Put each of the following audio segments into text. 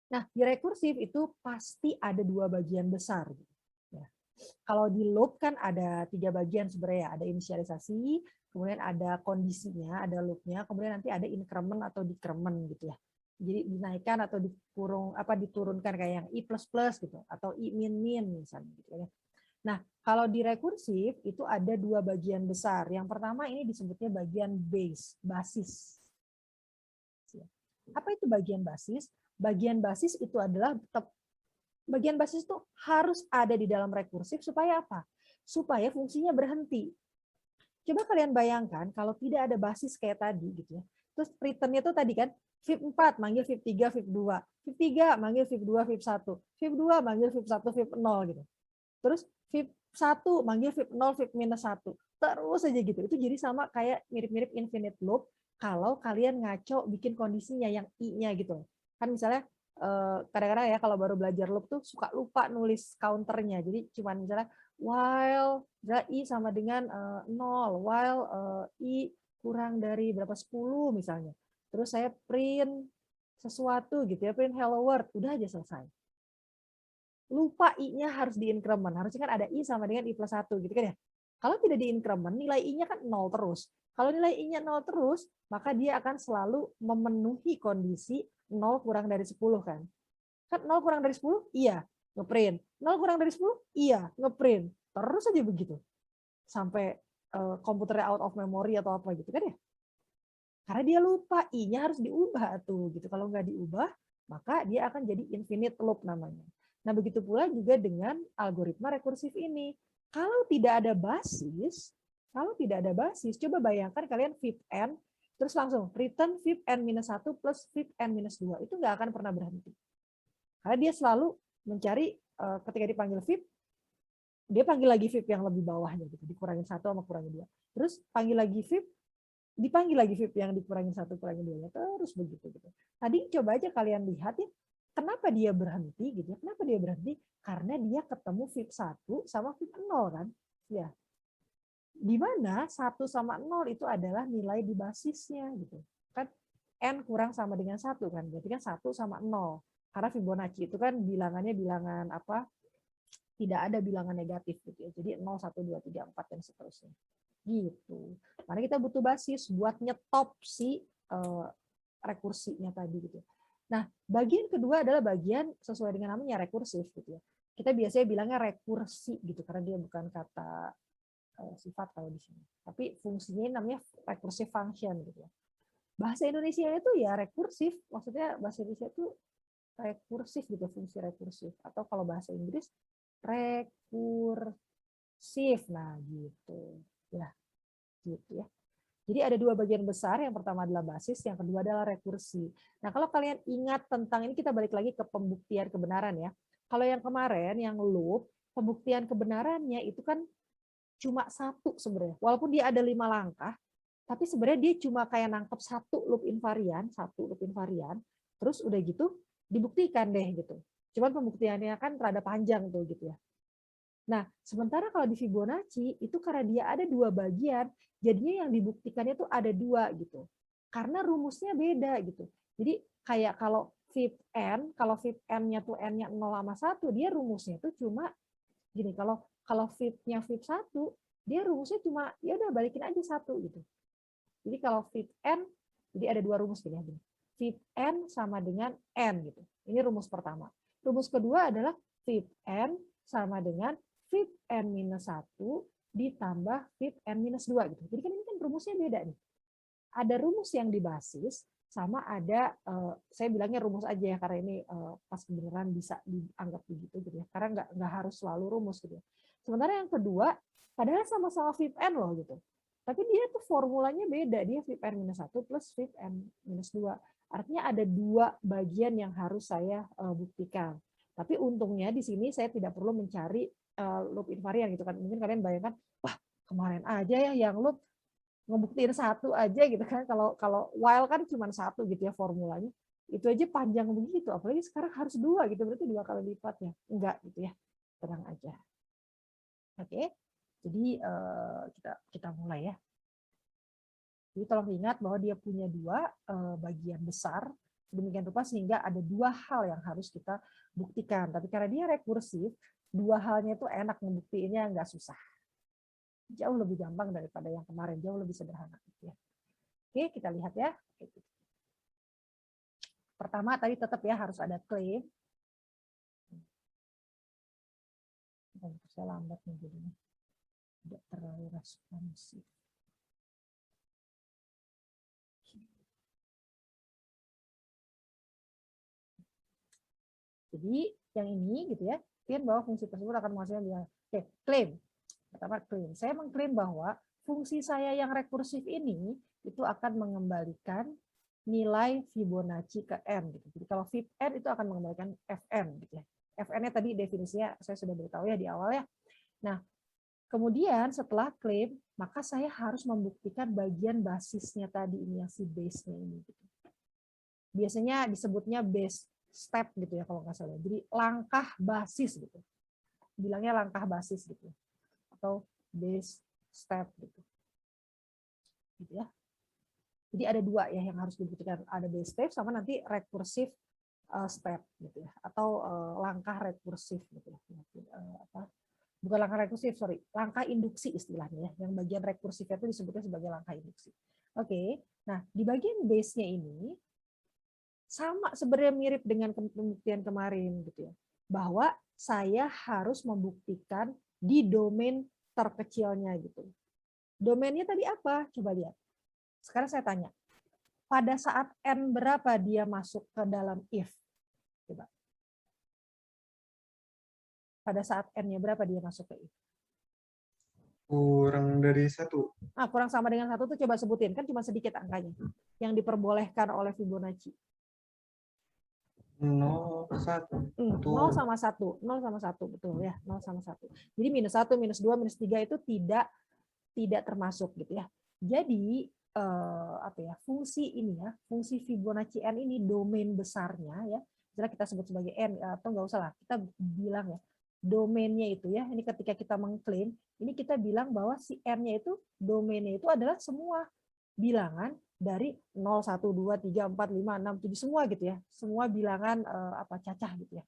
Nah, di rekursif itu pasti ada dua bagian besar. Ya. Kalau di loop kan ada tiga bagian sebenarnya, ada inisialisasi, kemudian ada kondisinya, ada loopnya, kemudian nanti ada increment atau decrement gitu ya. Jadi dinaikkan atau dikurung apa diturunkan kayak yang i plus plus gitu atau i min min misalnya gitu ya. Nah, kalau di rekursif itu ada dua bagian besar. Yang pertama ini disebutnya bagian base, basis. Apa itu bagian basis? Bagian basis itu adalah bagian basis itu harus ada di dalam rekursif supaya apa? Supaya fungsinya berhenti. Coba kalian bayangkan kalau tidak ada basis kayak tadi gitu ya. Terus returnnya itu tadi kan VIP 4 manggil VIP 3, VIP 2. VIP 3 manggil VIP 2, VIP 1. VIP 2 manggil VIP 1, VIP 0 gitu. Terus VIP 1 manggil VIP 0, VIP minus 1. Terus aja gitu. Itu jadi sama kayak mirip-mirip infinite loop kalau kalian ngaco bikin kondisinya yang i-nya gitu. Kan misalnya kadang-kadang ya kalau baru belajar loop tuh suka lupa nulis counternya. Jadi cuman misalnya while i sama dengan 0, while i kurang dari berapa 10 misalnya. Terus saya print sesuatu gitu ya, print hello world, udah aja selesai. Lupa i-nya harus di increment. Harusnya kan ada i sama dengan i plus 1 gitu kan ya. Kalau tidak di increment, nilai i-nya kan 0 terus. Kalau nilai i-nya 0 terus, maka dia akan selalu memenuhi kondisi 0 kurang dari 10 kan. Kan 0 kurang dari 10? Iya, ngeprint. 0 kurang dari 10? Iya, ngeprint. Terus aja begitu. Sampai komputernya out of memory atau apa gitu kan ya. Karena dia lupa, i-nya harus diubah tuh gitu. Kalau nggak diubah, maka dia akan jadi infinite loop namanya. Nah, begitu pula juga dengan algoritma rekursif ini. Kalau tidak ada basis, coba bayangkan kalian fit n, terus langsung return fit n minus 1 plus fit n minus 2. Itu nggak akan pernah berhenti. Karena dia selalu mencari, ketika dipanggil fit, dia panggil lagi VIP yang lebih bawahnya gitu, dikurangin 1 sama kurangin 2. Terus panggil lagi VIP, dipanggil lagi VIP yang dikurangin 1 kurangin 2, terus begitu gitu. Tadi coba aja kalian lihat ya, kenapa dia berhenti gitu ya? Kenapa dia berhenti? Karena dia ketemu VIP 1 sama VIP 0 kan? Ya. Di mana 1 sama 0 itu adalah nilai di basisnya gitu. Kan n kurang sama dengan 1 kan? Berarti kan 1 sama 0. Karena Fibonacci itu kan bilangannya bilangan apa? Tidak ada bilangan negatif gitu ya. Jadi 0, 1, 2, 3, 4 dan seterusnya. Gitu. Karena kita butuh basis buat nyetop si rekursinya tadi gitu. Nah, bagian kedua adalah bagian sesuai dengan namanya rekursif gitu ya. Kita biasanya bilangnya rekursi gitu karena dia bukan kata sifat kalau di sini. Tapi fungsinya namanya recursive function gitu ya. Bahasa Indonesia itu ya rekursif, maksudnya bahasa Indonesia itu rekursif gitu, fungsi rekursif. Atau kalau bahasa Inggris rekursif. Nah, gitu. Ya, gitu ya. Jadi ada dua bagian besar, yang pertama adalah basis, yang kedua adalah rekursi. Nah, kalau kalian ingat tentang ini, kita balik lagi ke pembuktian kebenaran ya. Kalau yang kemarin, yang loop, pembuktian kebenarannya itu kan cuma satu sebenarnya. Walaupun dia ada 5 langkah, tapi sebenarnya dia cuma kayak nangkep satu loop invarian, terus udah gitu dibuktikan deh gitu. Cuman pembuktiannya kan rada panjang tuh gitu ya. Nah, sementara kalau di Fibonacci itu karena dia ada dua bagian, jadinya yang dibuktikannya itu ada dua gitu. Karena rumusnya beda gitu. Jadi kayak kalau VIP n, kalau VIP n-nya tuh n-nya 0 sama 1, dia rumusnya itu cuma gini, kalau VIP-nya VIP 1, dia rumusnya cuma ya udah balikin aja satu gitu. Jadi kalau VIP n, jadi ada dua rumus gini. VIP n sama dengan n gitu. Ini rumus pertama. Rumus kedua adalah VIP n sama dengan VIP n minus 1 ditambah VIP n minus 2 gitu. Jadi kan ini kan rumusnya beda nih. Ada rumus yang di basis sama ada saya bilangnya rumus aja ya karena ini pas kebenaran bisa dianggap begitu gitu ya. Karena nggak harus selalu rumus gitu ya. Sementara yang kedua padahal sama-sama VIP n loh gitu. Tapi dia tuh formulanya beda, dia VIP n minus 1 plus VIP n minus 2. Artinya ada dua bagian yang harus saya buktikan. Tapi untungnya di sini saya tidak perlu mencari loop invarian gitu kan. Mungkin kalian bayangkan, wah kemarin aja ya yang loop ngebuktiin satu aja gitu kan. Kalau while kan cuma satu gitu ya formulanya. Itu aja panjang begitu. Apalagi sekarang harus dua gitu, berarti dua kali lipatnya. Enggak gitu ya. Tenang aja. Oke. Jadi kita mulai ya. Jadi tolong ingat bahwa dia punya dua bagian besar. Demikian rupa sehingga ada dua hal yang harus kita buktikan. Tapi karena dia rekursif, dua halnya itu enak membuktiinnya, nggak susah. Jauh lebih gampang daripada yang kemarin, jauh lebih sederhana. Ya. Oke, kita lihat ya. Pertama tadi tetap ya harus ada claim. Saya lambat nih jadinya. Tidak terlalu responsif. Jadi yang ini gitu ya, bahwa fungsi tersebut akan menghasilkan bilangan. Oke, claim. Pertama claim. Saya mengklaim bahwa fungsi saya yang rekursif ini itu akan mengembalikan nilai Fibonacci ke n gitu. Jadi kalau Fib n itu akan mengembalikan Fn gitu ya. Fn-nya tadi definisinya saya sudah beritahu ya di awal ya. Nah, kemudian setelah klaim, maka saya harus membuktikan bagian basisnya tadi ini yang si base-nya ini gitu. Biasanya disebutnya base step gitu ya kalau nggak salah. Jadi langkah basis gitu. Bilangnya langkah basis gitu. Atau base step gitu. Gitu ya. Jadi ada dua ya yang harus dibuktikan. Ada base step sama nanti rekursif step gitu ya. Atau langkah rekursif gitu ya. Bukan langkah rekursif, sorry. Langkah induksi istilahnya ya. Yang bagian rekursifnya itu disebutnya sebagai langkah induksi. Oke. Nah, di bagian base-nya ini sama sebenarnya mirip dengan pembuktian kemarin gitu ya. Bahwa saya harus membuktikan di domain terkecilnya gitu. Domainnya tadi apa? Coba lihat. Sekarang saya tanya. Pada saat n berapa dia masuk ke dalam if? Coba. Pada saat n-nya berapa dia masuk ke if? Kurang dari 1. Nah, kurang sama dengan 1 tuh coba sebutin. Kan cuma sedikit angkanya. Yang diperbolehkan oleh Fibonacci. 0, 1. 0 sama 1. 0 sama 1. Betul ya. 0 sama 1. Jadi -1, -2, -3 itu tidak termasuk gitu ya. Jadi fungsi ini ya, fungsi Fibonacci n ini domain besarnya ya. Misalnya kita sebut sebagai n atau nggak usah lah, kita bilang ya domainnya itu ya. Ini ketika kita mengklaim, ini kita bilang bahwa si n-nya itu domainnya itu adalah semua bilangan dari 0, 1, 2, 3, 4, 5, 6, 7 semua gitu ya. Semua bilangan cacah gitu ya.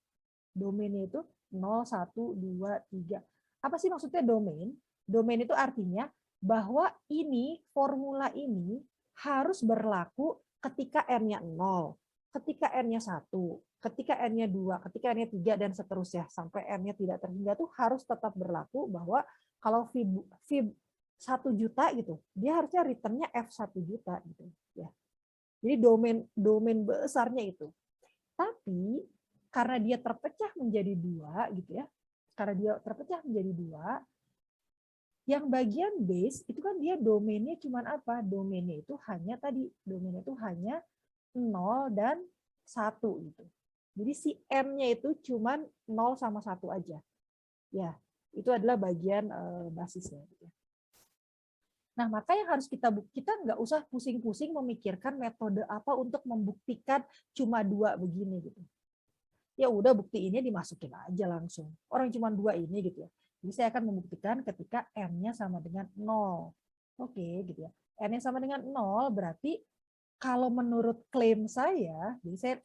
Domainnya itu 0, 1, 2, 3. Apa sih maksudnya domain? Domain itu artinya bahwa ini formula ini harus berlaku ketika n-nya 0, ketika n-nya 1, ketika n-nya 2, ketika n-nya 3 dan seterusnya sampai n-nya tidak terhingga tuh harus tetap berlaku bahwa kalau fib 1 juta gitu, dia harusnya return-nya F1 juta gitu ya. Jadi domain besarnya itu. Tapi karena dia terpecah menjadi 2 gitu ya. Karena dia terpecah menjadi 2, yang bagian base itu kan dia domainnya cuma apa? Domainnya itu hanya tadi, domainnya itu hanya 0 dan 1 gitu. Jadi si n-nya itu cuma 0 sama 1 aja. Ya, itu adalah bagian basisnya gitu ya. Nah, maka yang harus kita nggak usah pusing-pusing memikirkan metode apa untuk membuktikan cuma 2 begini gitu. Ya udah buktiinnya dimasukin aja langsung. Orang cuma 2 ini gitu ya. Jadi saya akan membuktikan ketika n-nya sama dengan 0. Oke, gitu ya. N-nya sama dengan 0 berarti kalau menurut klaim saya, jadi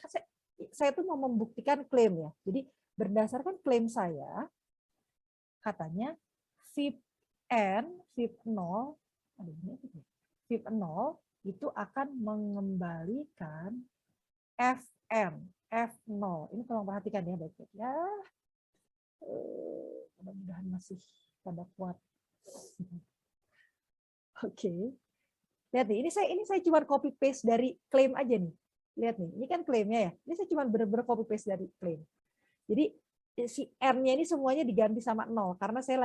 saya tuh mau membuktikan klaim ya. Jadi berdasarkan klaim saya, katanya Fib n, Fib 0, Fib 0 itu akan mengembalikan Fn, F0. Ini tolong perhatikan ya baik-baik ya. Mudah-mudahan masih pada kuat. Oke. Lihat nih, ini saya cuma copy paste dari klaim aja nih. Lihat nih, ini kan klaimnya ya. Ini saya cuma benar-benar copy paste dari klaim. Jadi si n-nya ini semuanya diganti sama 0 karena saya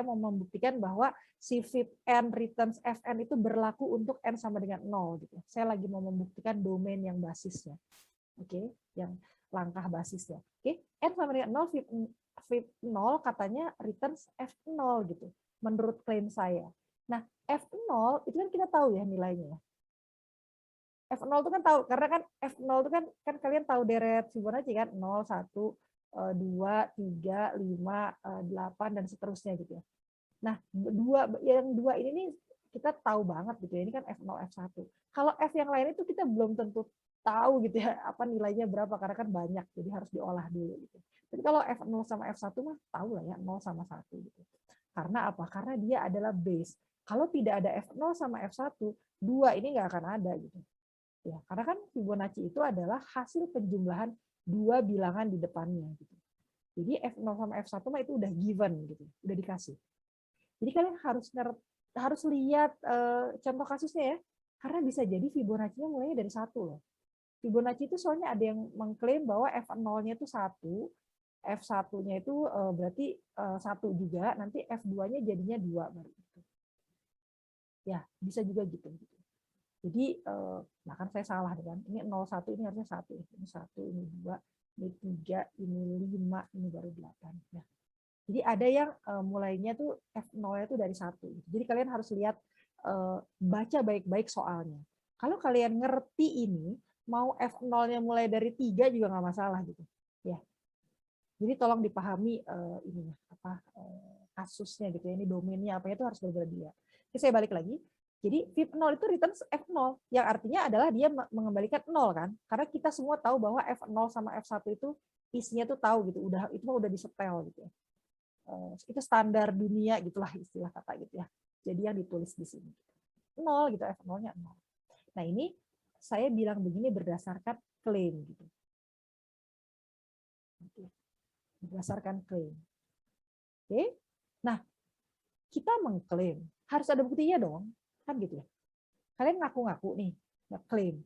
mau membuktikan bahwa si Fib n returns Fn itu berlaku untuk n sama dengan 0 gitu. Saya lagi mau membuktikan domain yang basisnya. Oke, yang langkah basisnya. Oke, n sama dengan 0 Fib 0 katanya returns F0 gitu menurut klaim saya. Nah, F0 itu kan kita tahu ya nilainya. F0 itu kan tahu karena kan F0 itu kan kalian tahu deret Fibonacci kan 0, 1, 2, 3, 5, 8 dan seterusnya gitu ya. Nah, yang 2 ini nih kita tahu banget gitu ya, ini kan F0, F1. Kalau F yang lain itu kita belum tentu tahu gitu ya, apa nilainya berapa, karena kan banyak, jadi harus diolah dulu gitu. Tapi kalau F0 sama F1 mah tahu lah ya, 0 sama 1 gitu. Karena apa? Karena dia adalah base. Kalau tidak ada F0 sama F1, 2 ini nggak akan ada gitu. Ya, karena kan Fibonacci itu adalah hasil penjumlahan dua bilangan di depannya gitu. Jadi F0 sama F1 mah itu udah given gitu, udah dikasih. Jadi kalian harus lihat contoh kasusnya ya, karena bisa jadi Fibonacci-nya mulainya dari 1 loh. Fibonacci itu soalnya ada yang mengklaim bahwa F0-nya itu 1, F1-nya itu berarti 1 juga, nanti F2-nya jadinya 2 baru gitu. Ya, bisa juga gitu. Jadi, nah kan saya salah kan. Ini 01, ini harusnya 1. Ini 1, ini 2, ini 3, ini 5, ini baru 8. Ya. Jadi ada yang mulainya tuh F0-nya tuh dari 1. Jadi kalian harus lihat, baca baik-baik soalnya. Kalau kalian ngerti ini, mau F0-nya mulai dari 3 juga nggak masalah gitu. Ya. Jadi tolong dipahami ininya apa kasusnya gitu ya. Ini domainnya apa itu harus benar-benar dilihat. Oke, saya balik lagi. Jadi VIP 0 itu return F0 yang artinya adalah dia mengembalikan 0 kan. Karena kita semua tahu bahwa F0 sama F1 itu isinya tuh tahu gitu. Itu mah udah disetel gitu ya. Itu standar dunia gitulah istilah kata gitu ya. Jadi yang ditulis di sini 0 gitu, F0-nya 0. Nah, ini saya bilang begini berdasarkan klaim gitu. Berdasarkan klaim. Oke. Nah, kita mengklaim, harus ada buktinya dong. Kan gitu ya. Kalian ngaku-ngaku nih,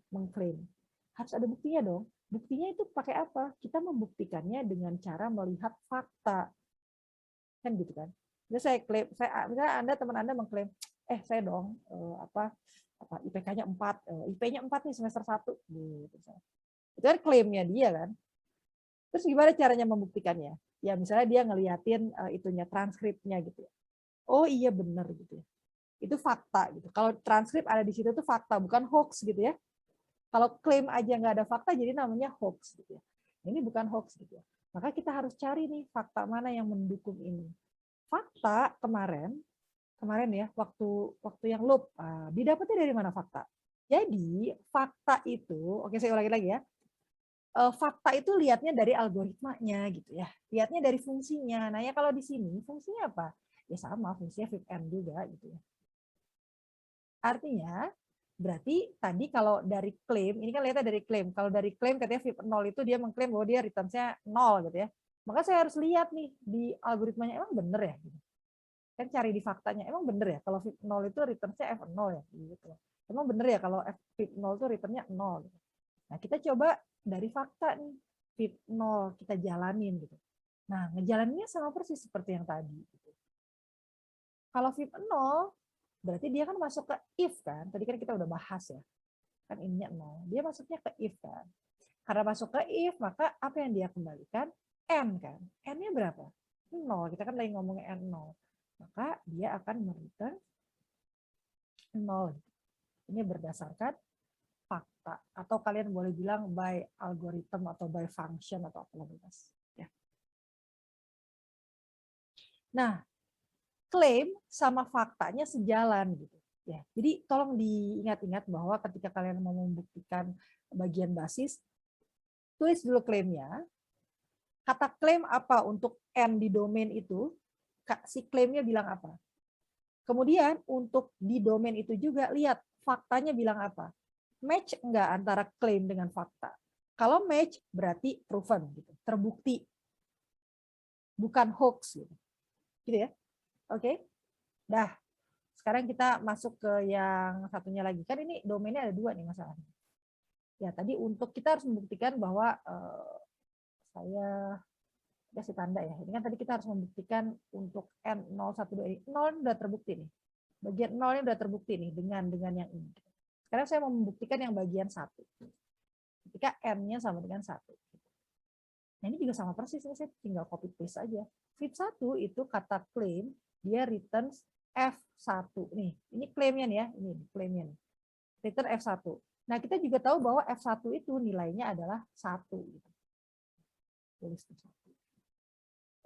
mengklaim. Harus ada buktinya dong. Buktinya itu pakai apa? Kita membuktikannya dengan cara melihat fakta. Kan gitu kan. Misalnya saya klaim, misalnya Anda teman Anda mengklaim, saya dong IPK-nya 4, IP-nya 4 nih semester 1 gitu. Itu kan klaimnya dia kan. Terus gimana caranya membuktikannya? Ya misalnya dia ngeliatin itunya transkripnya gitu. Oh iya benar gitu ya. Itu fakta gitu. Kalau transkrip ada di situ tuh fakta, bukan hoax gitu ya. Kalau klaim aja nggak ada fakta jadi namanya hoax gitu ya. Ini bukan hoax gitu ya. Maka kita harus cari nih fakta mana yang mendukung ini. Fakta kemarin ya waktu yang loop didapatnya dari mana fakta? Jadi fakta itu, oke saya ulangi lagi ya. Fakta itu lihatnya dari algoritmanya gitu ya. Lihatnya dari fungsinya. Nah, ya kalau di sini fungsinya apa? Ya sama, fungsinya fib-n juga gitu ya. Artinya berarti tadi kalau dari klaim, ini kan lihatnya dari klaim. Kalau dari klaim katanya fib-0 itu dia mengklaim bahwa dia returns-nya 0 gitu ya. Maka saya harus lihat nih di algoritmanya emang bener ya gitu. Kan cari di faktanya emang bener ya kalau fib-0 itu returns-nya F0 ya gitu. Emang bener ya kalau fib-0 itu return-nya 0 gitu. Nah, kita coba dari fakta nih, fib-0 kita jalanin gitu. Nah, ngejalaninnya sama persis seperti yang tadi. Gitu. Kalau fib-0, berarti dia kan masuk ke if kan. Tadi kan kita udah bahas ya. Kan ininya 0. Dia masuknya ke if kan. Karena masuk ke if, maka apa yang dia kembalikan? N kan. N-nya berapa? 0. Kita kan lagi ngomongin N0. Maka dia akan mereturn 0. Ini berdasarkan fakta. Atau kalian boleh bilang by algorithm atau by function atau apa bebas. Ya. Nah, klaim sama faktanya sejalan gitu. Ya, jadi tolong diingat-ingat bahwa ketika kalian mau membuktikan bagian basis, tulis dulu klaimnya. Kata klaim apa untuk N di domain itu, si klaimnya bilang apa. Kemudian untuk di domain itu juga lihat faktanya bilang apa. Match enggak antara klaim dengan fakta. Kalau match berarti proven gitu, terbukti. Bukan hoax gitu. Gitu ya. Oke. Dah. Sekarang kita masuk ke yang satunya lagi. Kan ini domainnya ada 2 nih masalahnya. Ya, tadi untuk kita harus membuktikan bahwa saya kasih tanda ya. Ini kan tadi kita harus membuktikan untuk N012 ini. 0 udah terbukti nih. Bagian 0 ini udah terbukti nih dengan yang ini. Sekarang saya mau membuktikan yang bagian 1. Ketika N-nya sama dengan 1. Nah, ini juga sama persis, ini saya tinggal copy paste aja. Fib1 itu kata claim, dia returns F1. Nih, ini klaimnya nih ya, ini klaimnya nih. Return F1. Nah, kita juga tahu bahwa F1 itu nilainya adalah 1. Gitu. Tulis 1.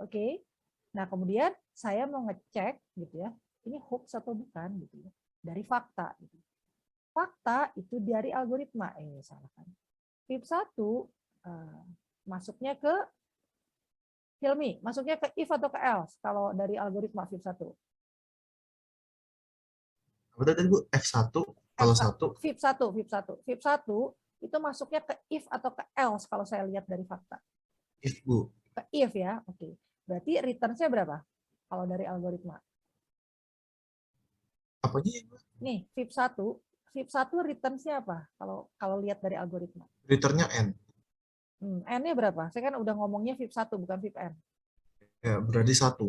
Oke. Nah, kemudian saya mau ngecek gitu ya. Ini hoax atau bukan gitu ya. dari fakta. Fakta itu dari algoritma. Salah kan. VIP 1 masuknya ke Hilmi, masuknya ke if atau ke else kalau dari algoritma VIP 1. Apa tadi Bu? F1 kalau satu VIP 1, VIP 1 itu masuknya ke if atau ke else kalau saya lihat dari fakta. if Bu. Ke if ya, oke. Berarti returns-nya berapa kalau dari algoritma? Apanya ya, Bu? Nih, VIP 1 returns-nya apa kalau lihat dari algoritma? Returnnya N. N-nya berapa? Saya kan udah ngomongnya VIP 1 bukan VIP N. Ya, berarti 1.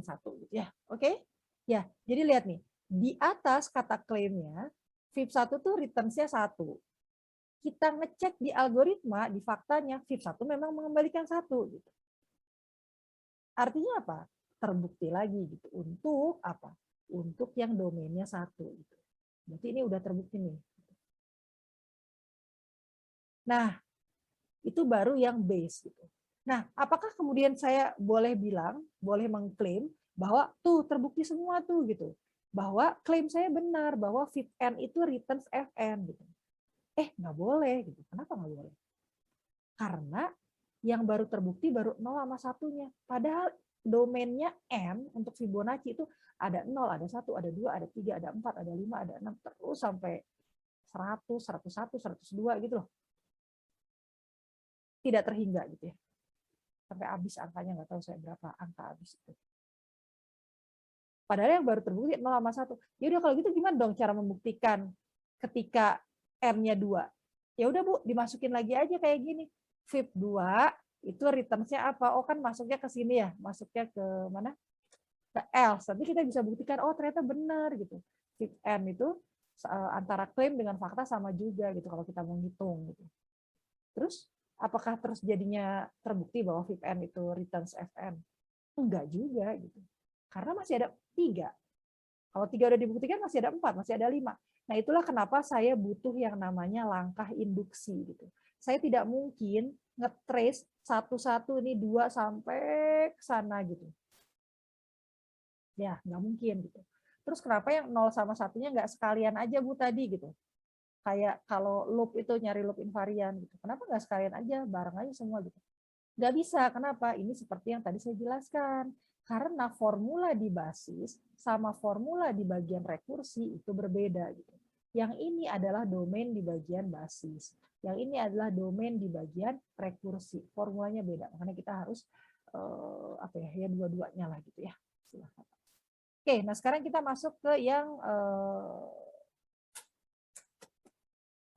1 gitu ya. Oke. Ya, jadi lihat nih. Di atas kata klaimnya VIP 1 tuh returns-nya 1. Kita ngecek di algoritma, di faktanya VIP 1 memang mengembalikan 1 gitu. Artinya apa? Terbukti lagi gitu. Untuk apa? Untuk yang domainnya 1 gitu. Berarti ini udah terbukti nih. Nah, itu baru yang base gitu. Nah, apakah kemudian saya boleh bilang, boleh mengklaim bahwa tuh terbukti semua tuh gitu. Bahwa klaim saya benar bahwa fit n itu returns fn gitu. Nggak boleh gitu. Kenapa nggak boleh? Karena yang baru terbukti baru 0 sama satunya. Padahal domainnya n untuk Fibonacci itu ada 0, ada 1, ada 2, ada 3, ada 4, ada 5, ada 6 terus sampai 100, 101, 102 gitu loh. Tidak terhingga gitu ya. Sampai habis angkanya, nggak tahu saya berapa angka habis itu. Padahal yang baru terbukti 0 sama 1. Ya udah kalau gitu gimana dong cara membuktikan ketika n-nya 2? Ya udah Bu, dimasukin lagi aja kayak gini. VIP 2 itu returns-nya apa? Oh kan masuknya ke sini ya, masuknya ke mana? Ke else. Nanti kita bisa buktikan oh ternyata benar gitu. VIP n itu antara klaim dengan fakta sama juga gitu kalau kita mau ngitung gitu. Terus apakah terus jadinya terbukti bahwa VIP n itu returns fn? Enggak juga gitu. Karena masih ada 3. Kalau 3 udah dibuktikan masih ada 4, masih ada 5. Nah, itulah kenapa saya butuh yang namanya langkah induksi gitu. Saya tidak mungkin nge-trace satu-satu ini 2 sampai ke sana gitu. Ya, nggak mungkin gitu. Terus kenapa yang 0 sama 1-nya nggak sekalian aja Bu tadi gitu. Kayak kalau loop itu nyari loop invarian gitu. Kenapa nggak sekalian aja, bareng aja semua gitu. Nggak bisa, kenapa? Ini seperti yang tadi saya jelaskan. Karena formula di basis sama formula di bagian rekursi itu berbeda. Gitu. Yang ini adalah domain di bagian basis. Yang ini adalah domain di bagian rekursi. Formulanya beda. Makanya kita harus ya dua-duanya lah gitu ya. Silahkan. Oke, nah sekarang kita masuk ke yang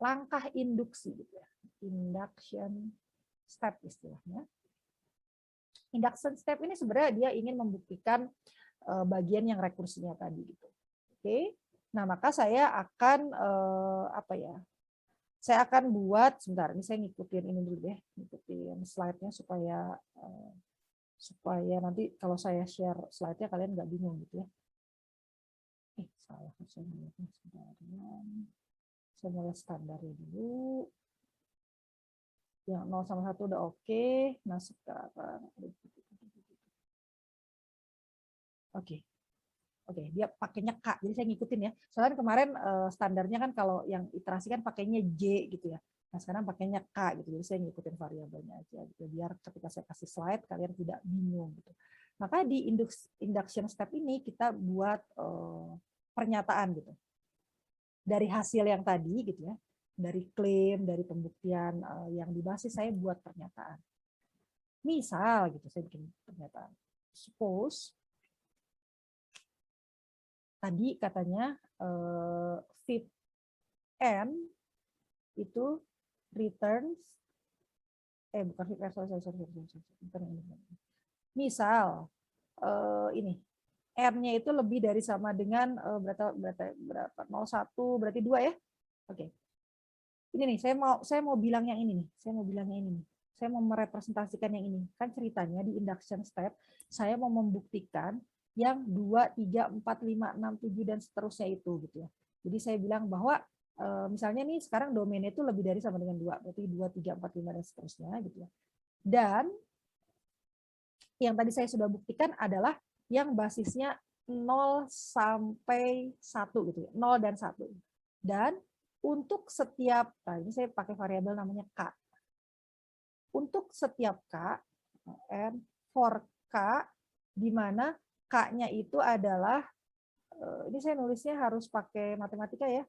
langkah induksi gitu ya. Induction step istilahnya. Induction step ini sebenarnya dia ingin membuktikan bagian yang rekursinya tadi gitu. Oke. Nah, maka saya akan Saya akan buat sebentar, ini saya ngikutin ini dulu deh, ngikutin slide-nya supaya nanti kalau saya share slide-nya kalian nggak bingung gitu ya. Salah, saya melihatnya sebentar. Saya mulai standarnya dulu. Yang 0 sama 1 udah oke. Nah, sekarang Oke, dia pakainya K. Jadi saya ngikutin ya. Soalnya kemarin standarnya kan kalau yang iterasi kan pakainya J gitu ya. Nah, sekarang pakainya K gitu. Jadi saya ngikutin variabelnya aja gitu. Biar ketika saya kasih slide kalian tidak bingung gitu. Maka di induction step ini kita buat pernyataan gitu. Dari hasil yang tadi gitu ya. Dari klaim, dari pembuktian yang di basis saya buat pernyataan. Misal gitu saya bikin pernyataan. Suppose tadi katanya fit n itu returns bukan fit n, sorry. Misal ini n-nya itu lebih dari sama dengan berapa 01 berarti 2 ya. Oke. Ini nih saya mau bilang yang ini nih. Saya mau merepresentasikan yang ini. Kan ceritanya di induction step saya mau membuktikan yang 2, 3, 4, 5, 6, 7 dan seterusnya itu gitu ya. Jadi saya bilang bahwa misalnya nih sekarang domainnya itu lebih dari sama dengan 2, berarti 2, 3, 4, 5 dan seterusnya gitu ya. Dan yang tadi saya sudah buktikan adalah yang basisnya 0 sampai 1 gitu ya, 0 dan 1. Dan untuk setiap, nah ini saya pakai variabel namanya K. Untuk setiap K, and for K, di mana K-nya itu adalah, ini saya nulisnya harus pakai matematika ya.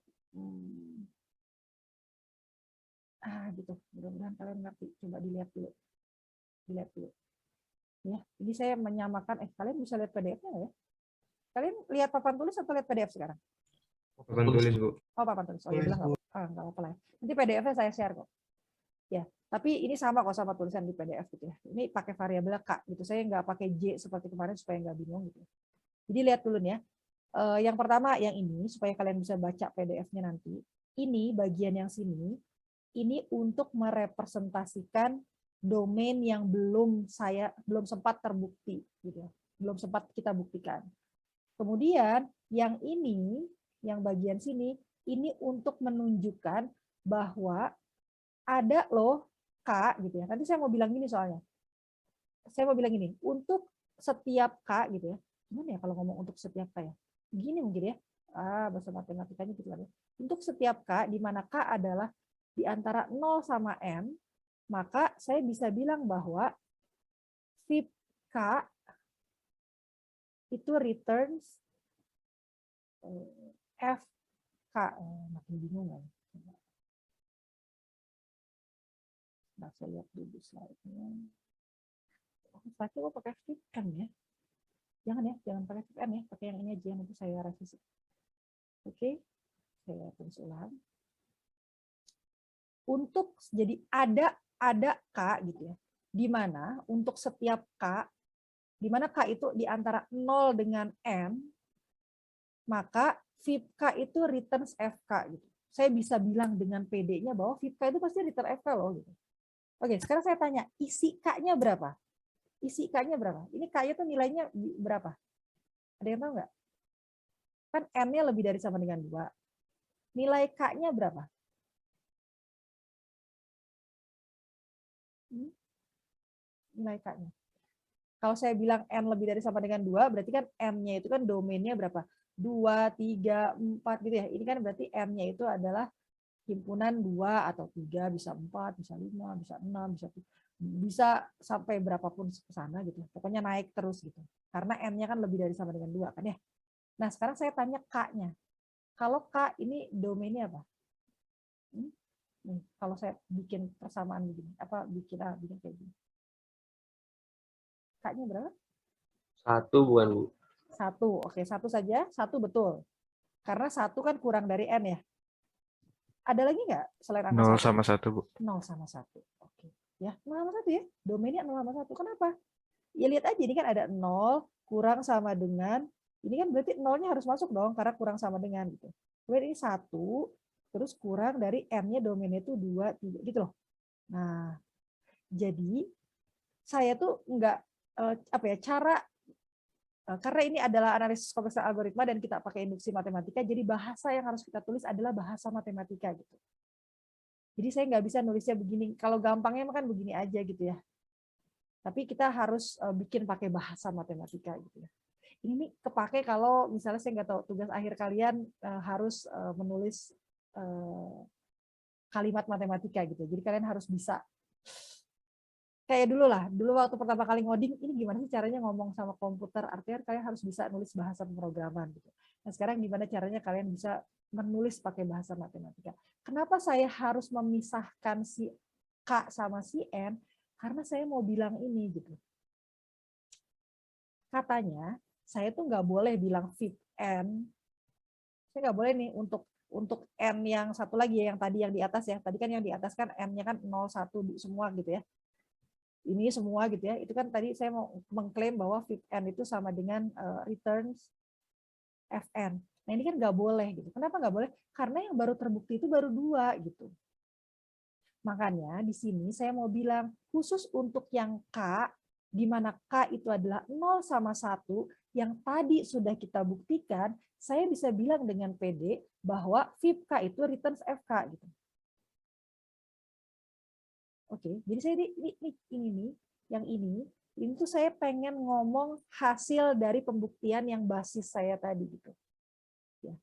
Gitu. Mudah-mudahan kalian ngerti. Coba dilihat dulu. Ya, ini saya menyamakan. Kalian bisa lihat PDF-nya nggak ya? Kalian lihat papan tulis atau lihat PDF sekarang? Papan tulis, Bu. Oh, papan tulis. Oh, ya bilang nggak apa-apa lah ya. Nanti PDF-nya saya share kok. Ya, tapi ini sama kok sama tulisan di PDF gitu ya. Ini pakai variabel K gitu. Saya nggak pakai J seperti kemarin supaya nggak bingung gitu. Jadi lihat dulu nih ya. Yang pertama yang ini supaya kalian bisa baca PDF-nya nanti. Ini bagian yang sini. Ini untuk merepresentasikan domain yang belum sempat terbukti gitu ya. Belum sempat kita buktikan. Kemudian yang ini, yang bagian sini, ini untuk menunjukkan bahwa ada loh K gitu ya. Nanti saya mau bilang gini soalnya. Saya mau bilang gini, untuk setiap K gitu ya. Gimana ya kalau ngomong untuk setiap K ya? Gini mungkin ya. Bahasa matematikanya gitu kan ya. Untuk setiap K, di mana K adalah di antara 0 sama M, maka saya bisa bilang bahwa VIP K itu returns FK. Makin bingung kan? Nah, saya lihat dulu slide-nya. Slide-nya mau pakai VIP kan ya? Jangan ya, jangan pakai VIP ya, pakai yang ini aja, nanti saya revisi. Oke, saya tulis ulang. Untuk jadi ada K gitu ya, di mana untuk setiap K, di mana K itu di antara 0 dengan M, maka VIP K itu returns FK gitu. Saya bisa bilang dengan PD-nya bahwa VIP K itu pasti return FK loh gitu. Oke, sekarang saya tanya, isi K-nya berapa? Isi K-nya berapa? Ini K-nya tuh nilainya berapa? Ada yang tahu nggak? Kan N-nya lebih dari sama dengan 2. Nilai K-nya berapa? Nilai K-nya. Kalau saya bilang N lebih dari sama dengan 2, berarti kan M-nya itu kan domainnya berapa? 2, 3, 4 gitu ya. Ini kan berarti M-nya itu adalah himpunan 2 atau 3, bisa 4, bisa 5, bisa 6, bisa sampai berapapun ke sana gitu. Pokoknya naik terus gitu. Karena M-nya kan lebih dari sama dengan 2 kan ya. Nah, sekarang saya tanya K-nya. Kalau K ini domainnya apa? Nih, kalau saya bikin persamaan begini, bikin kayak gini. K-nya berapa? 1 bukan, Bu? 1. Oke, 1 saja. 1 betul. Karena 1 kan kurang dari N ya. Ada lagi nggak selain angka 0 1? sama 1, Bu. 0 sama 1. Oke. Ya, 0 sama 1 ya. Domainnya 0 sama 1. Kenapa? Ya lihat aja, ini kan ada 0 kurang sama dengan, ini kan berarti 0-nya harus masuk dong, karena kurang sama dengan. Gitu. Kemudian ini 1, terus kurang dari M-nya domainnya itu 2, 3, gitu loh. Nah, jadi saya tuh nggak, karena ini adalah analisis kompleksitas algoritma dan kita pakai induksi matematika, jadi bahasa yang harus kita tulis adalah bahasa matematika gitu. Jadi saya nggak bisa nulisnya begini. Kalau gampangnya kan begini aja gitu ya. Tapi kita harus bikin pakai bahasa matematika gitu ya. Ini nih kepake kalau misalnya saya nggak tahu tugas akhir kalian harus menulis kalimat matematika gitu. Jadi kalian harus bisa kayak dulu waktu pertama kali ngoding, ini gimana sih caranya ngomong sama komputer, artinya kalian harus bisa nulis bahasa pemrograman gitu. Nah sekarang gimana caranya kalian bisa menulis pakai bahasa matematika. Kenapa saya harus memisahkan si K sama si N? Karena saya mau bilang ini gitu. Katanya saya tuh nggak boleh bilang fit N. Saya nggak boleh nih untuk N yang satu lagi ya, yang tadi yang di atas ya. Tadi kan yang di atas kan N-nya kan 0, 1 semua gitu ya. Ini semua gitu ya, itu kan tadi saya mau mengklaim bahwa fit N itu sama dengan returns Fn. Nah ini kan nggak boleh gitu. Kenapa nggak boleh? Karena yang baru terbukti itu baru 2 gitu. Makanya di sini saya mau bilang khusus untuk yang K, di mana K itu adalah 0 sama 1, yang tadi sudah kita buktikan, saya bisa bilang dengan PD bahwa VIP K itu returns FK gitu. Oke, jadi saya ini nih, yang ini Ini tuh saya pengen ngomong hasil dari pembuktian yang basis saya tadi gitu. Ya.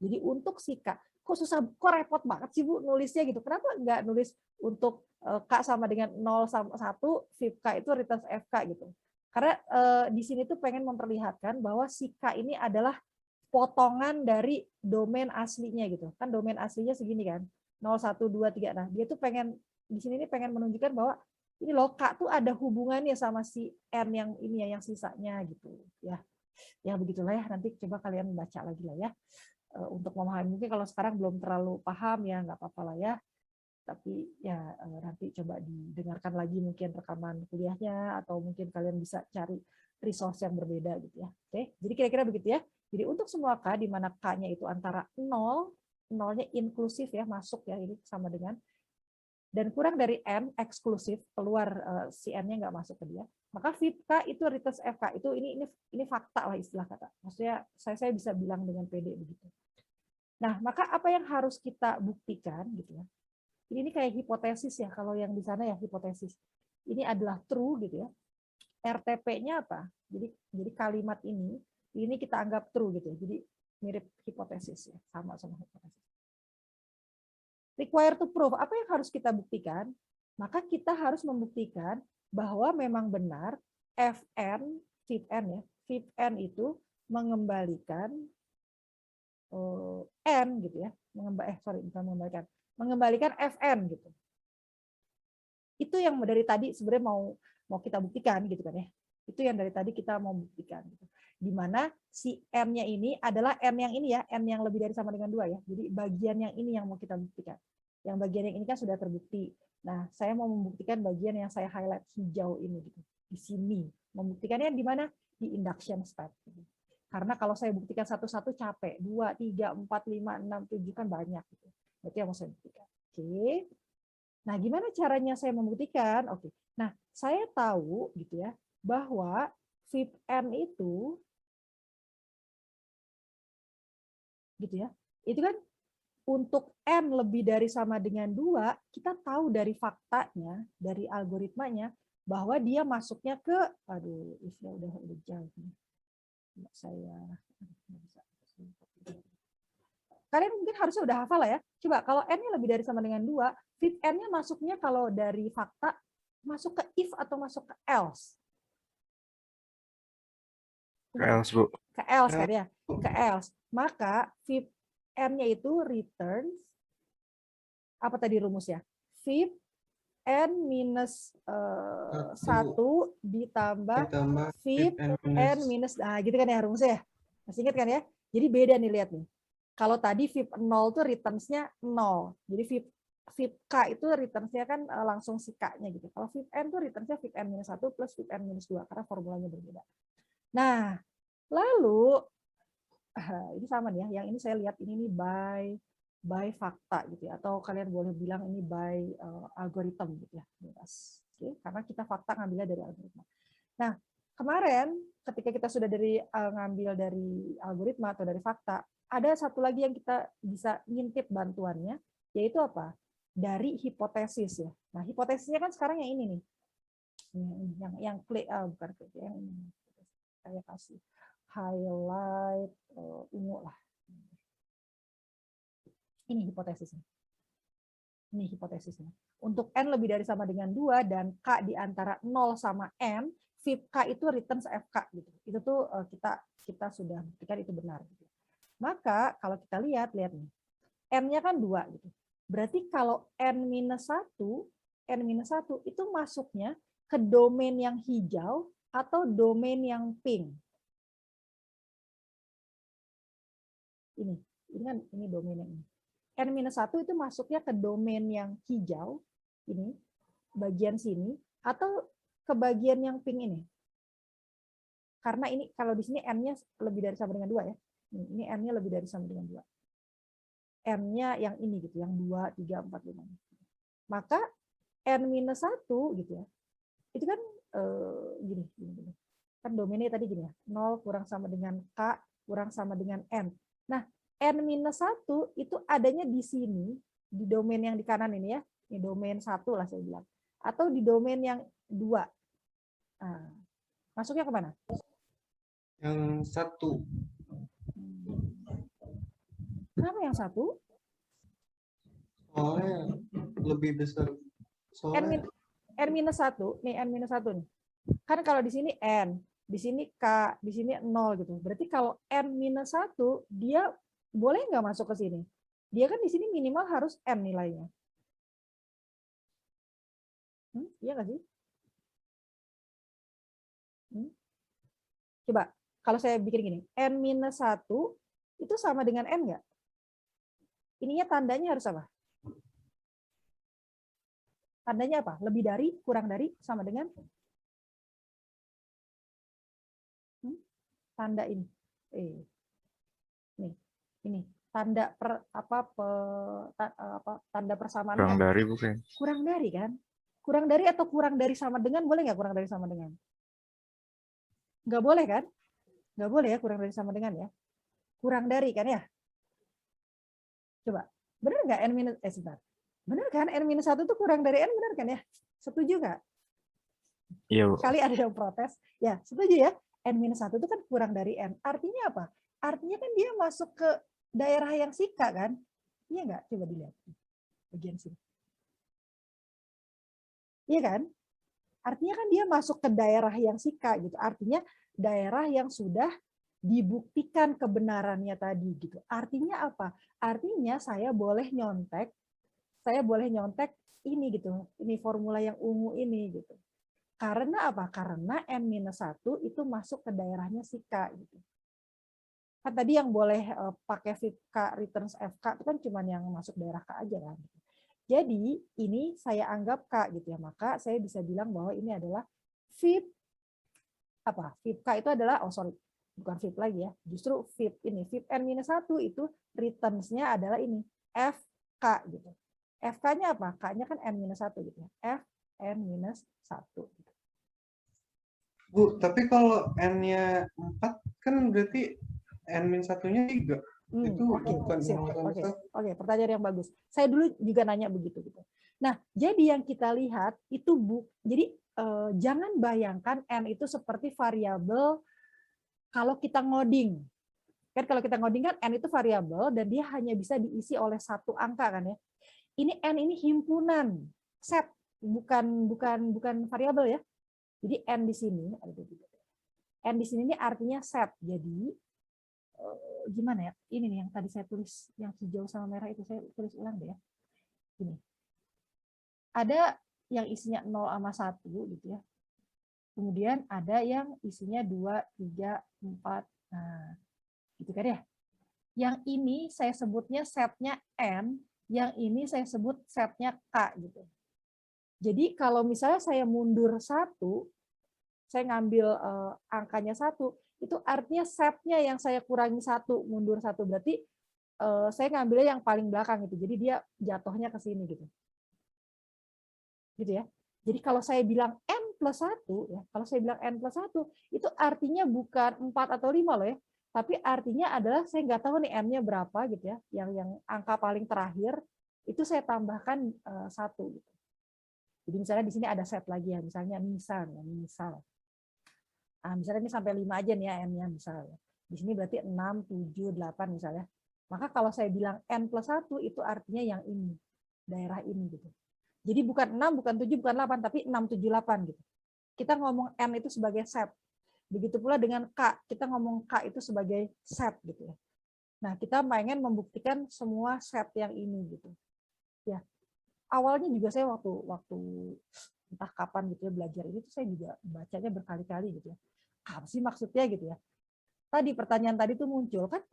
Jadi untuk si K, kok susah, kok repot banget sih Bu nulisnya gitu. Kenapa nggak nulis untuk K sama dengan 0 sama 1, VIP K itu returns FK gitu. Karena di sini tuh pengen memperlihatkan bahwa si K ini adalah potongan dari domain aslinya gitu. Kan domain aslinya segini kan. 0, 1, 2, 3. Nah, dia tuh pengen di sini nih pengen menunjukkan bahwa ini loh K tuh ada hubungannya sama si N yang ini ya, yang sisanya gitu ya. Ya begitulah ya, nanti coba kalian baca lagi lah ya. Untuk memahami, mungkin kalau sekarang belum terlalu paham ya nggak apa-apa lah ya, tapi ya nanti coba didengarkan lagi mungkin rekaman kuliahnya, atau mungkin kalian bisa cari resource yang berbeda gitu ya. Oke, jadi kira-kira begitu ya. Jadi untuk semua K di mana K-nya itu antara 0, 0-nya inklusif ya, masuk ya, ini sama dengan, dan kurang dari N eksklusif, keluar si N-nya nggak masuk ke dia, maka VIP K itu returns FK. Itu ini fakta lah istilah kata. Maksudnya saya bisa bilang dengan pede begitu. Nah, maka apa yang harus kita buktikan gitu ya. Ini kayak hipotesis ya, kalau yang di sana ya hipotesis. Ini adalah true gitu ya. RTP-nya apa? Jadi kalimat ini kita anggap true gitu ya. Jadi mirip hipotesis ya, sama hipotesis. Require to prove, apa yang harus kita buktikan? Maka kita harus membuktikan bahwa memang benar Fn, Fn ya, Fn itu mengembalikan N gitu ya, mengembalikan Fn gitu. Itu yang dari tadi sebenarnya mau kita buktikan gitu kan ya. Itu yang dari tadi kita mau buktikan gitu. Di mana si N-nya ini adalah N yang ini ya, N yang lebih dari sama dengan 2 ya. Jadi bagian yang ini yang mau kita buktikan. Yang bagian yang ini kan sudah terbukti. Nah, saya mau membuktikan bagian yang saya highlight hijau ini gitu. Di sini. Membuktikannya di mana? Di induction step. Karena kalau saya buktikan satu-satu capek. 2, 3, 4, 5, 6, 7 kan banyak gitu. Berarti yang mau saya buktikan. Oke. Nah, gimana caranya saya membuktikan? Oke. Nah, saya tahu gitu ya bahwa VIP N itu gitu ya. Itu kan untuk N lebih dari sama dengan 2, kita tahu dari faktanya, dari algoritmanya, bahwa dia masuknya ke, aduh, udah jauh. Saya kalian mungkin harusnya udah hafal lah ya. Coba kalau N-nya lebih dari sama dengan 2, fit N-nya masuknya kalau dari fakta, masuk ke if atau masuk ke else? Ke else, Bu. Ke else kan ya? Ke else. Maka fit N-nya itu returns, apa tadi rumusnya? Fit N minus 1 ditambah fit N minus, nah gitu kan ya rumusnya ya? Masih ingat kan ya? Jadi beda nih, lihat nih. Kalau tadi VIP 0 tuh returns-nya 0. Jadi VIP K itu returns-nya kan langsung si K-nya gitu. Kalau VIP N tuh returns-nya VIP N minus 1 plus VIP N minus 2 karena formulanya berbeda. Nah, lalu ini sama nih ya. Yang ini saya lihat ini nih by fakta gitu ya, atau kalian boleh bilang ini by algoritma gitu ya. Oke, karena kita fakta ngambilnya dari algoritma. Nah, kemarin ketika kita sudah ngambil dari algoritma atau dari fakta, ada satu lagi yang kita bisa ngintip bantuannya, yaitu apa? Dari hipotesis ya. Nah, hipotesisnya kan sekarang yang ini nih. Yang bukan klik, yang ini. Saya kasih highlight ungu lah. Ini hipotesisnya. Ini hipotesisnya. Untuk N lebih dari sama dengan 2 dan K di antara 0 sama N, VIP K itu returns FK gitu. Itu tuh kita sudah buktikan itu benar gitu. Maka kalau kita lihat nih. N-nya kan 2 gitu. Berarti kalau N-1 itu masuknya ke domain yang hijau atau domain yang pink. Ini kan ini domain yang ini. N-1 itu masuknya ke domain yang hijau, ini, bagian sini, atau ke bagian yang pink ini. Karena ini, kalau di sini N-nya lebih dari sama dengan 2 ya. Ini N-nya lebih dari sama dengan 2. N-nya yang ini gitu, yang 2, 3, 4, 5. Maka N-1 gitu ya, itu kan gini. Kan domainnya tadi gini ya, 0 kurang sama dengan K kurang sama dengan N. Nah, N-1 itu adanya di sini, di domain yang di kanan ini ya, ini domain 1 lah saya bilang. Atau di domain yang 2. Nah, masuknya ke mana? Yang 1. Kenapa yang 1? Soalnya lebih besar. Soalnya N-1, nih N-1 nih. Kan kalau di sini N, di sini K, di sini 0 gitu. Berarti kalau N-1 dia boleh nggak masuk ke sini? Dia kan di sini minimal harus N nilainya. Iya nggak sih? Coba, kalau saya bikin gini, N-1 itu sama dengan N nggak? Ininya tandanya harus apa? Tandanya apa? Lebih dari, kurang dari, sama dengan? Tanda ini. Nih, ini. Tanda tanda persamaan. Kurang dari bukan? Kurang dari kan? Kurang dari atau kurang dari sama dengan, boleh nggak kurang dari sama dengan? Nggak boleh kan? Nggak boleh ya kurang dari sama dengan ya. Kurang dari kan ya? Coba, benar nggak sebentar. Benar kan N-1 itu kurang dari N, benar kan ya? Setuju nggak? Iya, Bu. Kali ada yang protes. Ya, setuju ya. N-1 itu kan kurang dari N. Artinya apa? Artinya kan dia masuk ke daerah yang sika kan? Iya nggak? Coba dilihat. Bagian sini. Iya kan? Artinya kan dia masuk ke daerah yang sika gitu. Artinya daerah yang sudah dibuktikan kebenarannya tadi gitu. Artinya apa? Artinya saya boleh nyontek ini gitu. Ini formula yang ungu ini gitu. Karena apa? Karena N-1 itu masuk ke daerahnya sika gitu. Kan tadi yang boleh pakai FIPK returns FK itu kan cuma yang masuk daerah K aja kan. Jadi ini saya anggap K gitu ya. Maka saya bisa bilang bahwa ini adalah FIP apa? FIPK itu adalah bukan FIP lagi ya. Justru FIP ini FIP N-1 itu returns-nya adalah ini FK gitu. FK-nya apa? K-nya kan N-1 gitu ya. F N-1 gitu. Bu, tapi kalau N-nya 4 kan berarti N-1-nya 3. Itu bukan sama satu. Oke, pertanyaan yang bagus. Saya dulu juga nanya begitu gitu. Nah, jadi yang kita lihat itu jadi jangan bayangkan N itu seperti variabel kalau kita ngoding. Kan kalau kita ngoding kan N itu variabel dan dia hanya bisa diisi oleh satu angka kan ya. Ini N ini himpunan, set, bukan variabel ya. Jadi N di sini ini artinya set. Jadi gimana ya? Ini nih yang tadi saya tulis yang hijau sama merah itu saya tulis ulang deh ya. Ini. Ada yang isinya 0 sama 1 gitu ya. Kemudian ada yang isinya 2, 3, 4. Nah, gitu kan ya. Yang ini saya sebutnya setnya N, yang ini saya sebut setnya K gitu. Jadi kalau misalnya saya mundur 1, saya ngambil angkanya 1, itu artinya setnya yang saya kurangi 1, mundur 1. Berarti saya ngambilnya yang paling belakang gitu. Jadi dia jatuhnya ke sini gitu. Gitu ya. Jadi kalau saya bilang N+1, ya, kalau saya bilang N+1, itu artinya bukan 4 atau 5 loh ya. Tapi artinya adalah saya nggak tahu nih N-nya berapa gitu ya. Yang angka paling terakhir itu saya tambahkan 1 gitu. Jadi misalnya di sini ada set lagi ya, misalnya misal. Nah, misalnya ini sampai 5 aja nih ya N-nya misalnya. Di sini berarti 6, 7, 8 misalnya. Maka kalau saya bilang N+1 itu artinya yang ini, daerah ini gitu. Jadi bukan 6, bukan 7, bukan 8, tapi 6, 7, 8 gitu. Kita ngomong N itu sebagai set. Begitu pula dengan K, kita ngomong K itu sebagai set gitu ya. Nah, kita pengen membuktikan semua set yang ini gitu. Ya. Awalnya juga saya waktu entah kapan gitu ya belajar ini tuh saya juga bacanya berkali-kali gitu ya. Apa sih maksudnya gitu ya? Tadi pertanyaan tadi tuh muncul kan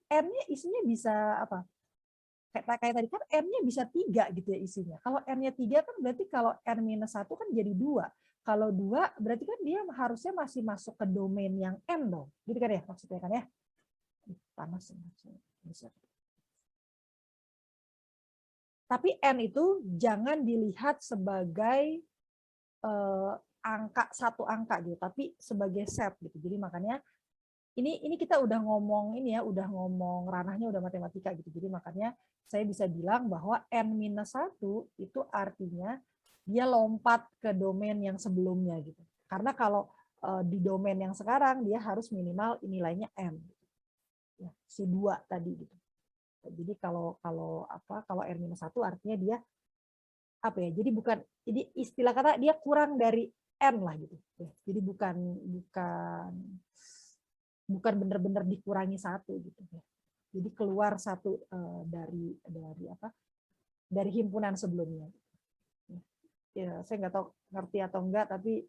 N-nya isinya bisa apa? Kayak tadi kan N-nya bisa 3 gitu ya isinya. Kalau N-nya 3 kan berarti kalau N-1 kan jadi 2. Kalau 2 berarti kan dia harusnya masih masuk ke domain yang N dong. Gitu kan ya maksudnya kan ya? Panas. Tapi N itu jangan dilihat sebagai satu angka gitu, tapi sebagai set gitu. Jadi makanya ini kita udah ngomong ini ya, udah ngomong ranahnya udah matematika gitu. Jadi makanya saya bisa bilang bahwa N-1 itu artinya dia lompat ke domain yang sebelumnya gitu. Karena kalau di domain yang sekarang dia harus minimal nilainya n, ya, si 2 tadi gitu. Jadi kalau R-1 artinya dia apa ya? Jadi istilah kata dia kurang dari n lah gitu. Jadi bukan benar-benar dikurangi 1 gitu ya. Jadi keluar 1 dari himpunan sebelumnya. Ya, saya nggak tahu ngerti atau enggak, tapi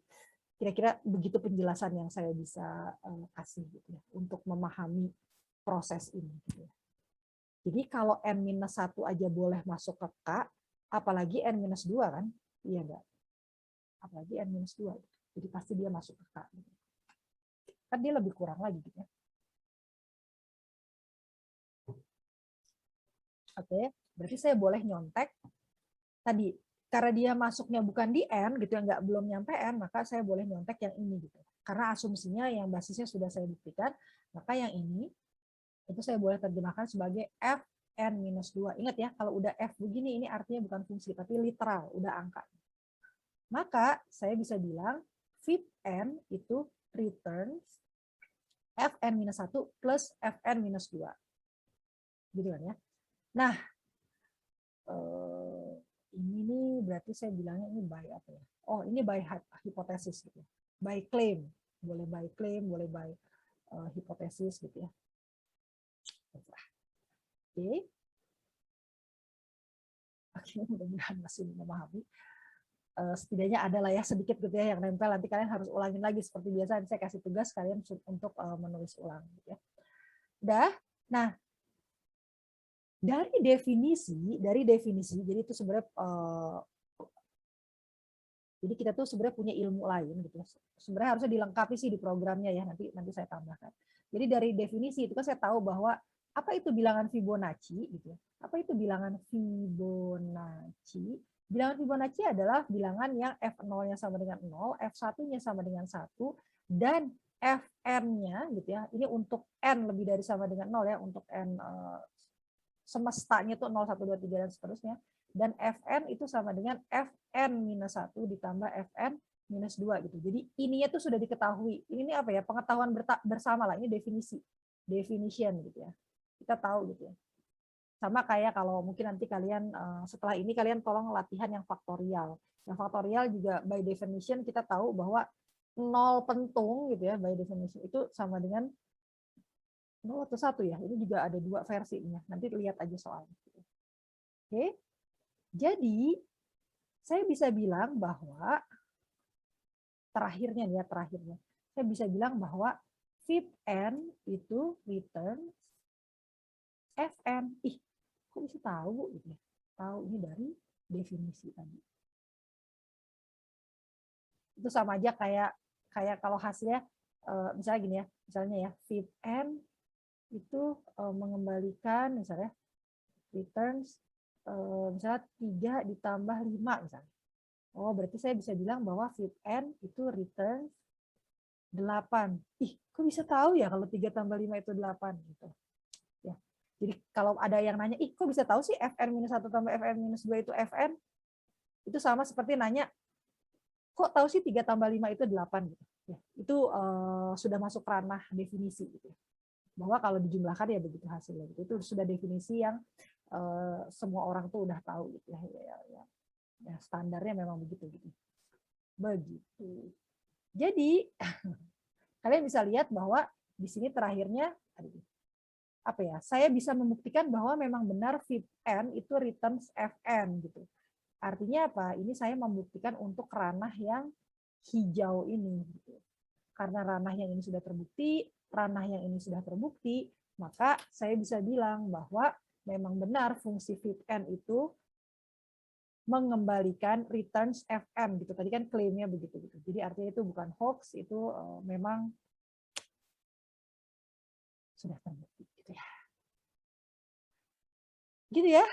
kira-kira begitu penjelasan yang saya bisa kasih gitu ya, untuk memahami proses ini. Gitu ya. Jadi kalau N-1 aja boleh masuk ke K, apalagi N-2 kan? Iya enggak? Apalagi N-2. Jadi pasti dia masuk ke K. Gitu. Kan dia lebih kurang lagi gitu ya. Oke, berarti saya boleh nyontek tadi. Karena dia masuknya bukan di N gitu ya, belum nyampe N, maka saya boleh nyontek yang ini gitu. Karena asumsinya yang basisnya sudah saya buktikan, maka yang ini itu saya boleh terjemahkan sebagai Fn-2. Ingat ya, kalau udah F begini ini artinya bukan fungsi tapi literal, udah angka. Maka saya bisa bilang Fn itu returns Fn-1 plus Fn-2. Gitu kan ya. Nah, ini nih berarti saya bilangnya ini by apa ya? Oh, ini by hipotesis gitu. By claim. Boleh by claim, boleh by hipotesis gitu ya. Oke. Oke, mudah-mudahan masih memahami. Setidaknya ada lah ya sedikit gitu ya yang nempel. Nanti kalian harus ulangin lagi seperti biasa. Saya kasih tugas kalian untuk menulis ulang gitu ya. Udah. Nah, dari definisi, jadi itu sebenarnya jadi kita tuh sebenarnya punya ilmu lain gitu. Sebenarnya harusnya dilengkapi sih di programnya ya, nanti saya tambahkan. Jadi dari definisi itu kan saya tahu bahwa apa itu bilangan Fibonacci gitu ya. Apa itu bilangan Fibonacci? Bilangan Fibonacci adalah bilangan yang F0-nya sama dengan 0, F1-nya sama dengan 1 dan Fn-nya gitu ya. Ini untuk n lebih dari sama dengan 0 ya, untuk n semestanya itu 0, 1, 2, 3 dan seterusnya. Dan Fn itu sama dengan Fn-1 ditambah Fn-2 gitu. Jadi ininya tuh sudah diketahui. Ini apa ya? Pengetahuan bersama lah. Ini definition gitu ya. Kita tahu gitu ya. Sama kayak kalau mungkin nanti kalian setelah ini kalian tolong latihan yang faktorial. Yang faktorial juga by definition kita tahu bahwa 0 pentung gitu ya, by definition itu sama dengan 0 atau 1 ya. Ini juga ada 2 versinya. Nanti lihat aja soalnya. Oke. Jadi saya bisa bilang bahwa terakhirnya. Saya bisa bilang bahwa Fib-n itu return Fn. Ih, kok bisa tahu gitu ya? Tahu ini dari definisi tadi. Itu sama aja kayak kalau hasilnya misalnya gini ya, misalnya ya Fib-n itu mengembalikan misalnya returns misalnya 3 ditambah 5 misalnya. Oh, berarti saya bisa bilang bahwa Fib-n itu returns 8. Ih, kok bisa tahu ya kalau 3 tambah 5 itu 8 gitu. Ya. Jadi kalau ada yang nanya, ih kok bisa tahu sih Fn-1 tambah Fn-2 itu Fn? Itu sama seperti nanya, kok tahu sih 3 tambah 5 itu 8 gitu. Ya, itu sudah masuk ranah definisi gitu. Bahwa kalau dijumlahkan ya begitu hasilnya. Itu sudah definisi yang semua orang tuh udah tahu gitu ya. Ya, standarnya memang begitu gitu. Begitu. Jadi kalian bisa lihat bahwa di sini terakhirnya apa ya? Saya bisa membuktikan bahwa memang benar Fib-n itu returns Fn gitu. Artinya apa? Ini saya membuktikan untuk ranah yang hijau ini gitu. Karena ranah yang ini sudah terbukti, maka saya bisa bilang bahwa memang benar fungsi Fib-n itu mengembalikan returns Fn gitu. Tadi kan klaimnya begitu gitu. jadi artinya itu bukan hoax, itu memang sudah terbukti gitu ya.